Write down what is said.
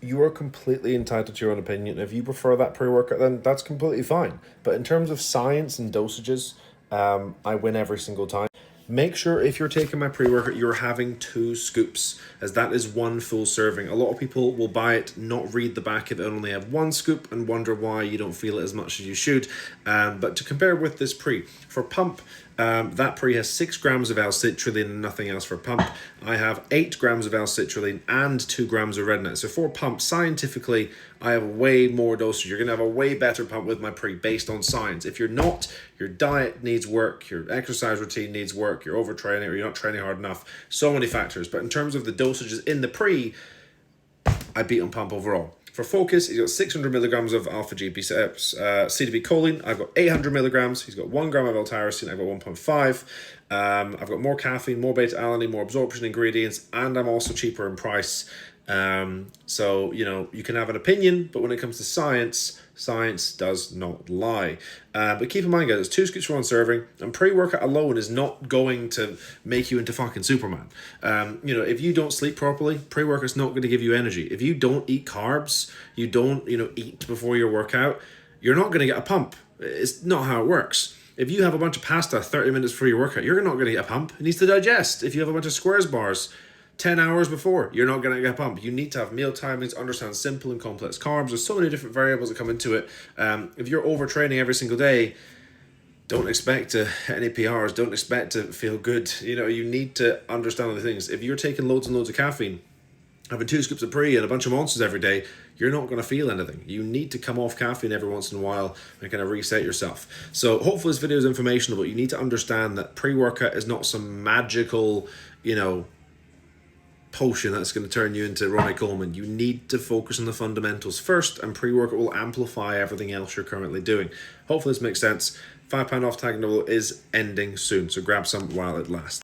you are completely entitled to your own opinion. If you prefer that pre-workout, then that's completely fine. But in terms of science and dosages, I win every single time. Make sure if you're taking my pre-workout, you're having 2 scoops, as that is 1 full serving. A lot of people will buy it, not read the back of it, and only have 1 scoop and wonder why you don't feel it as much as you should. But to compare with this pre, for pump, that pre has 6 grams of L-citrulline and nothing else for pump. I have 8 grams of L-citrulline and 2 grams of Rednet. So for pump, scientifically, I have way more dosage. You're going to have a way better pump with my pre based on science. If you're not, your diet needs work, your exercise routine needs work, you're overtraining or you're not training hard enough. So many factors. But in terms of the dosages in the pre, I beat on pump overall. For focus, he's got 600 milligrams of alpha GP CDB choline. I've got 800 milligrams. He's got 1 gram of L-tyrosine. I've got 1.5. I've got more caffeine, more beta-alanine, more absorption ingredients, and I'm also cheaper in price. So, you know, you can have an opinion, but when it comes to science, science does not lie. But keep in mind, guys, it's 2 scoops for 1 serving, and pre-workout alone is not going to make you into fucking Superman. You know, if you don't sleep properly, pre-workout's not going to give you energy. If you don't eat carbs, you don't, eat before your workout, you're not going to get a pump. It's not how it works. If you have a bunch of pasta 30 minutes before your workout, you're not going to get a pump. It needs to digest. If you have a bunch of Squares bars 10 hours before, you're not going to get a pump. You need to have meal timings, understand simple and complex carbs. There's so many different variables that come into it. If you're overtraining every single day, don't expect to hit any PRs. Don't expect to feel good. You need to understand the things. If you're taking loads and loads of caffeine, having 2 scoops of pre and a bunch of monsters every day, you're not going to feel anything. You need to come off caffeine every once in a while and kind of reset yourself. So hopefully this video is informational, but you need to understand that pre-workout is not some magical, potion that's going to turn you into Ronnie Coleman. You need to focus on the fundamentals first, and pre-workout will amplify everything else you're currently doing. Hopefully this makes sense. £5 off Tag is ending soon, so grab some while it lasts.